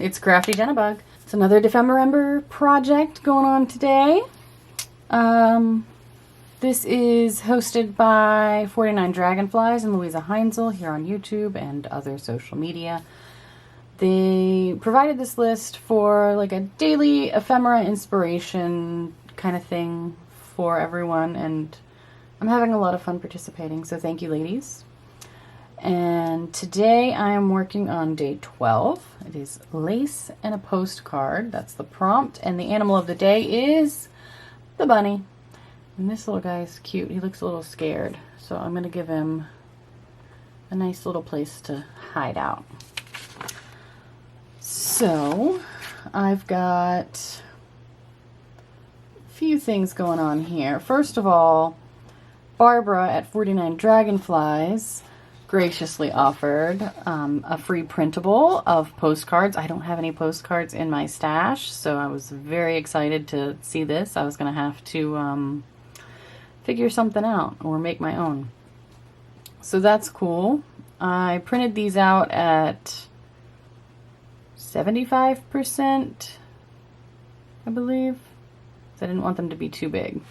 it's Crafty Jennabug. It's another Dephemerember project going on today. This is hosted by 49 Dragonflies and Louisa Heinzel here on YouTube and other social media. They provided this list for like a daily ephemera inspiration kind of thing for everyone, and I'm having a lot of fun participating, so thank you, ladies. And today I am working on day 12. It is lace and a postcard. That's the prompt, and the animal of the day is the bunny. And this little guy is cute. He looks a little scared, so I'm going to give him a nice little place to hide out. So I've got a few things going on here. First of all, Barbara at 49 Dragonflies graciously offered a free printable of postcards. I don't have any postcards in my stash, so I was very excited to see this. I was going to have to figure something out or make my own. So that's cool. I printed these out at 75%, I believe. So I didn't want them to be too big.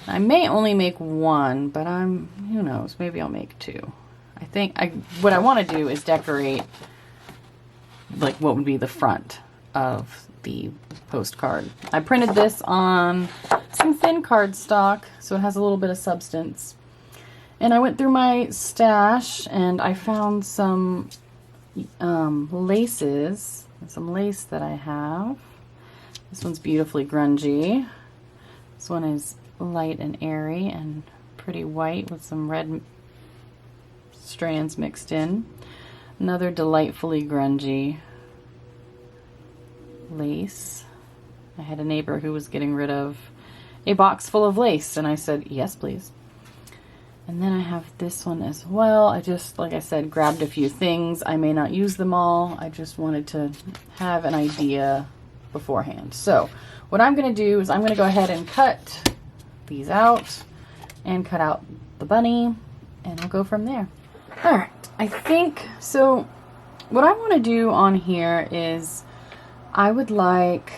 I may only make one, but who knows, maybe I'll make two. I think what I want to do is decorate like what would be the front of the postcard. I printed this on some thin cardstock, so it has a little bit of substance. And I went through my stash and I found some laces, some lace that I have. This one's beautifully grungy. This one is light and airy and pretty white with some red strands mixed in. Another delightfully grungy lace. I had a neighbor who was getting rid of a box full of lace, and I said, yes, please. And then I have this one as well. I just, like I said, grabbed a few things. I may not use them all. I just wanted to have an idea beforehand. So what I'm going to do is I'm going to go ahead and cut these out and cut out the bunny, and I'll go from there. All right, I think, so what I want to do on here is I would like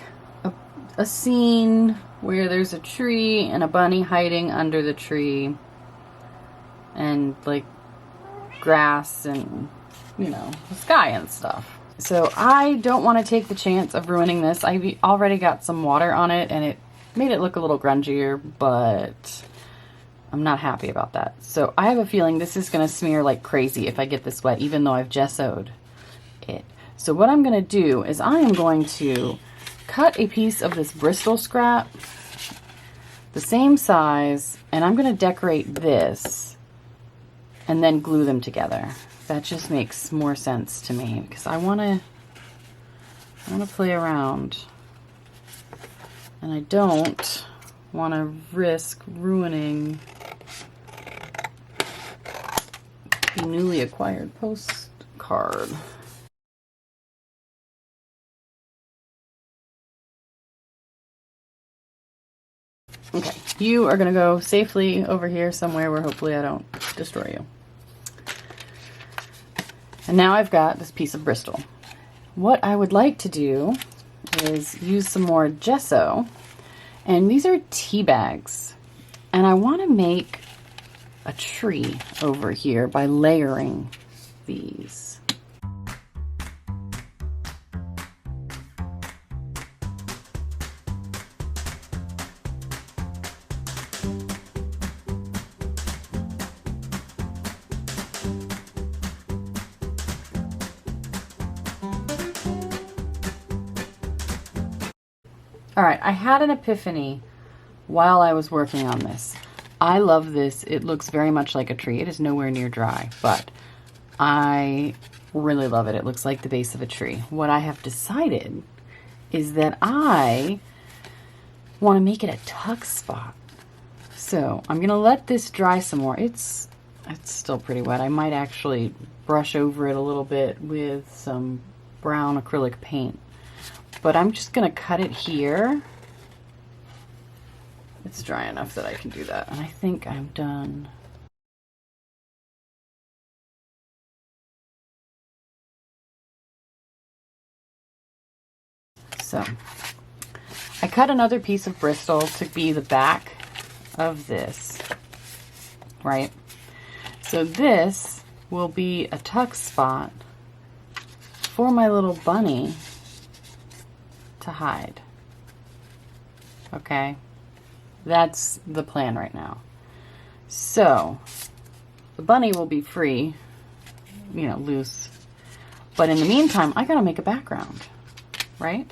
a scene where there's a tree and a bunny hiding under the tree and like grass and, you know, the sky and stuff. So I don't want to take the chance of ruining this. I already got some water on it and it made it look a little grungier, but I'm not happy about that. So I have a feeling this is going to smear like crazy if I get this wet, even though I've gessoed it. So what I'm going to do is I am going to cut a piece of this Bristol scrap, the same size, and I'm going to decorate this and then glue them together. That just makes more sense to me because I want to play around, and I don't want to risk ruining the newly acquired postcard. Okay, you are going to go safely over here somewhere where hopefully I don't destroy you. And now I've got this piece of Bristol. What I would like to do is use some more gesso, and these are tea bags, and I want to make a tree over here by layering these. All right, I had an epiphany while I was working on this. I love this. It looks very much like a tree. It is nowhere near dry, but I really love it. It looks like the base of a tree. What I have decided is that I want to make it a tuck spot. So I'm going to let this dry some more. It's still pretty wet. I might actually brush over it a little bit with some brown acrylic paint. But I'm just going to cut it here. It's dry enough that I can do that. And I think I'm done. So I cut another piece of Bristol to be the back of this, right? So this will be a tuck spot for my little bunny to hide. Okay? That's the plan right now. So the bunny will be free, you know, loose. But in the meantime, I gotta make a background, right?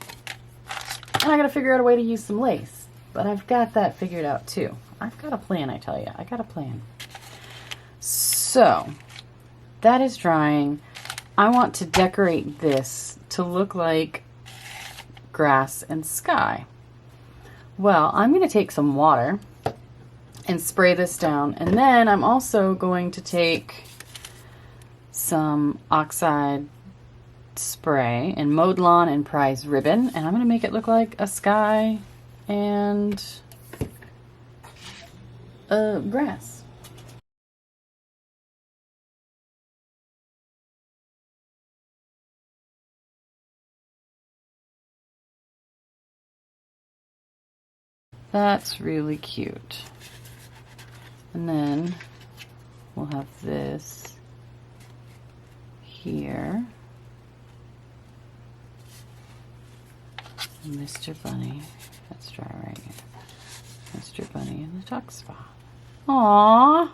And I gotta figure out a way to use some lace. But I've got that figured out too. I've got a plan, I tell you. I got a plan. So that is drying. I want to decorate this to look like grass and sky. Well, I'm going to take some water and spray this down. And then I'm also going to take some oxide spray and mowed lawn and prize ribbon. And I'm going to make it look like a sky and grass. That's really cute. And then we'll have this here. And Mr. Bunny. Let's try right here. Mr. Bunny in the tuck spot. Aww.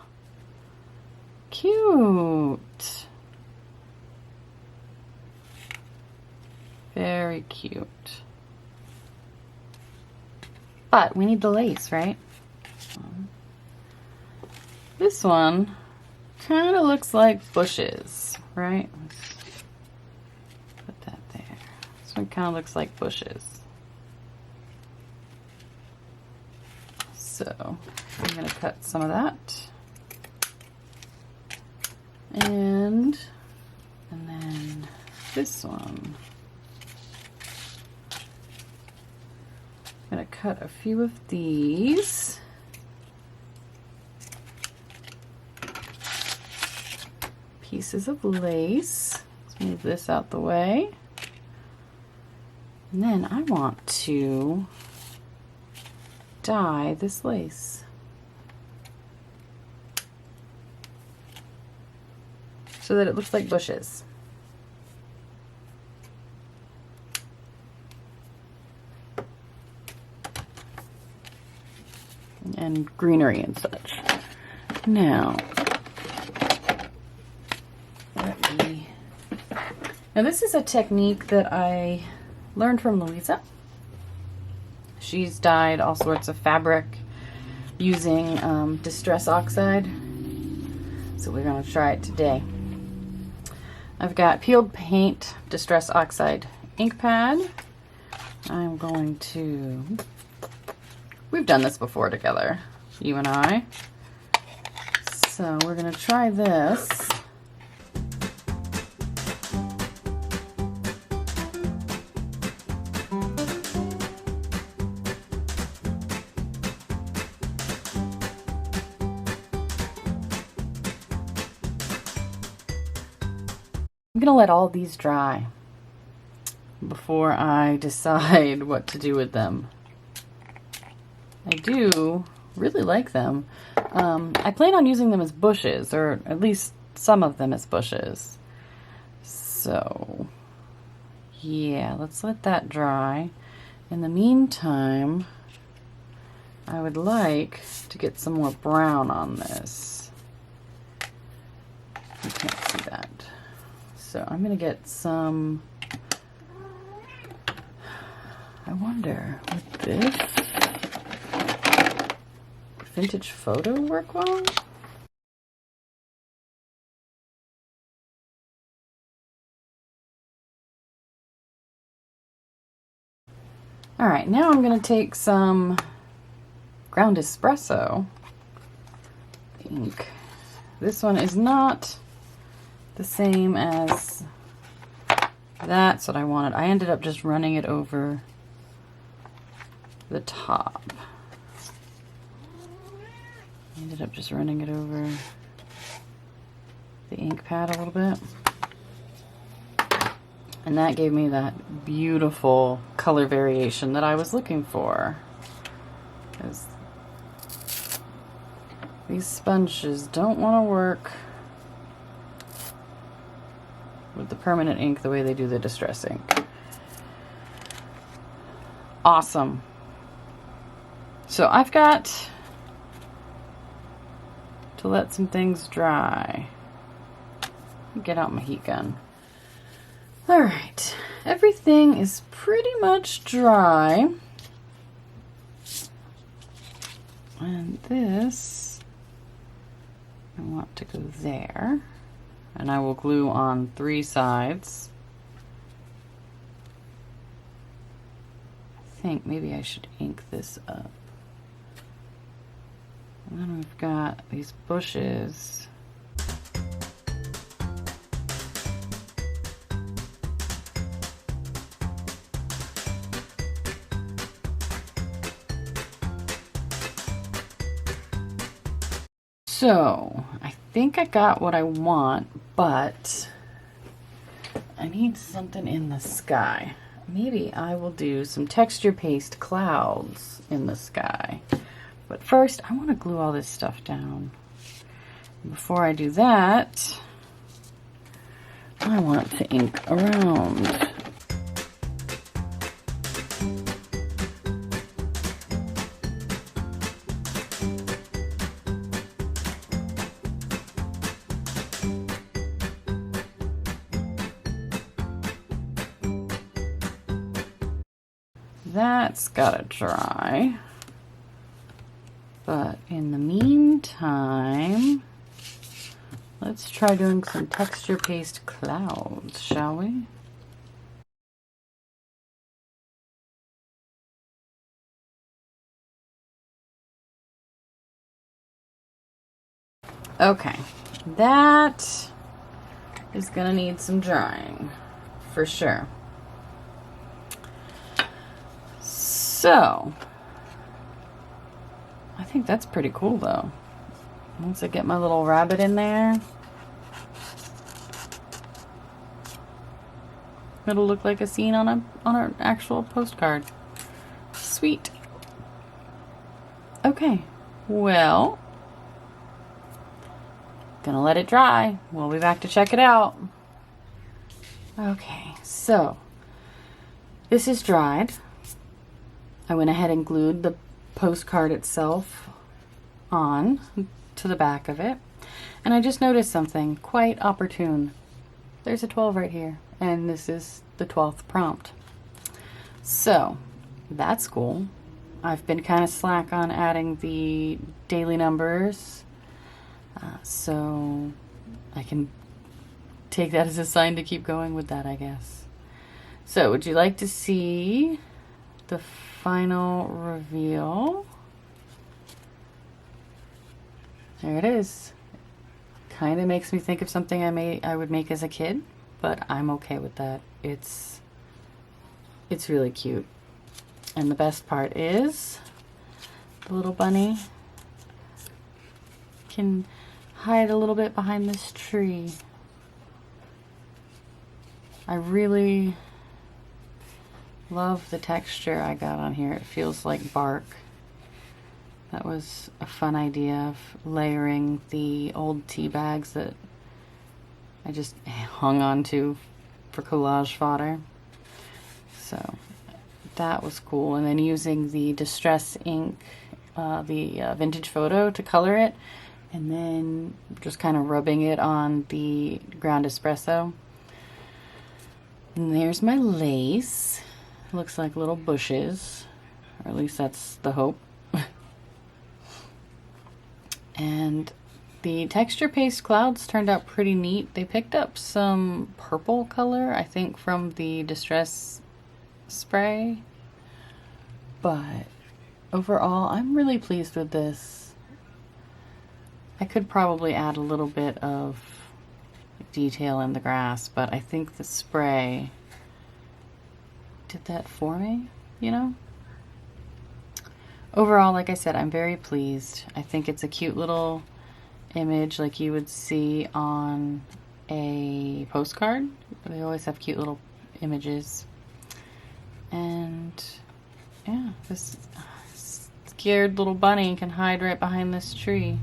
Cute. Very cute. But we need the lace, right? This one kind of looks like bushes, right? Let's put that there. This one kind of looks like bushes. So I'm going to cut some of that. And then this one. I'm going to cut a few of these. Pieces of lace. Let's move this out the way. And then I want to dye this lace. So that it looks like bushes. And greenery and such. Now this is a technique that I learned from Louisa. She's dyed all sorts of fabric using Distress Oxide. So we're going to try it today. I've got peeled paint, Distress Oxide ink pad. I'm going to... We've done this before together, you and I. So we're going to try this. I'm going to let all these dry before I decide what to do with them. I do really like them. I plan on using them as bushes, or at least some of them as bushes. So, yeah, let's let that dry. In the meantime, I would like to get some more brown on this. You can't see that. So I'm going to get some, I wonder, with this, vintage photo work well? All right, now I'm going to take some ground espresso ink. This one is not the same as that's what I wanted. I ended up just running it over the top. I ended up just running it over the ink pad a little bit. And that gave me that beautiful color variation that I was looking for. Because these sponges don't want to work with the permanent ink the way they do the distress ink. Awesome. So I've got to let some things dry. Get out my heat gun. All right, everything is pretty much dry. And this, I want to go there. And I will glue on 3 sides. I think maybe I should ink this up. And then we've got these bushes. So, I think I got what I want, but I need something in the sky. Maybe I will do some texture paste clouds in the sky. But first, I want to glue all this stuff down. Before I do that, I want to ink around. That's gotta dry. But in the meantime, let's try doing some texture paste clouds, shall we? Okay, that is gonna need some drying for sure. So, I think that's pretty cool though. Once I get my little rabbit in there, it'll look like a scene on an actual postcard. Sweet. Okay, well, gonna let it dry. We'll be back to check it out. Okay, so this is dried. I went ahead and glued the postcard itself on to the back of it. And I just noticed something quite opportune. There's a 12 right here, and this is the 12th prompt. So that's cool. I've been kind of slack on adding the daily numbers, so I can take that as a sign to keep going with that, I guess. So would you like to see the final reveal? There it is. Kind of makes me think of something I would make as a kid, but I'm okay with that. It's really cute. And the best part is the little bunny can hide a little bit behind this tree. I really love the texture I got on here. It feels like bark. That was a fun idea of layering the old tea bags that I just hung on to for collage fodder. So that was cool. And then using the distress ink, the vintage photo to color it, and then just kind of rubbing it on the ground espresso. And there's my lace. Looks like little bushes, or at least that's the hope. And the texture paste clouds turned out pretty neat. They picked up some purple color, I think from the distress spray. But overall, I'm really pleased with this. I could probably add a little bit of detail in the grass, but I think the spray did that for me, you know? Overall, like I said, I'm very pleased. I think it's a cute little image like you would see on a postcard. They always have cute little images. And yeah, this scared little bunny can hide right behind this tree.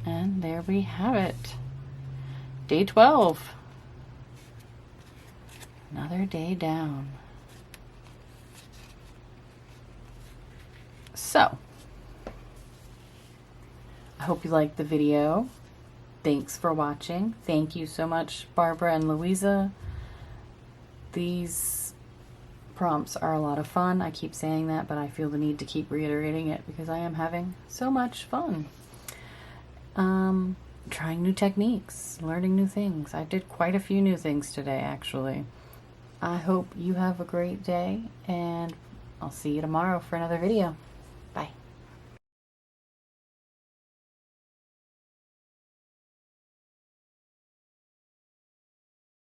And there we have it. Day 12. Another day down. So, I hope you liked the video. Thanks for watching. Thank you so much, Barbara and Louisa. These prompts are a lot of fun. I keep saying that, but I feel the need to keep reiterating it because I am having so much fun. Trying new techniques, learning new things. I did quite a few new things today, actually. I hope you have a great day, and I'll see you tomorrow for another video.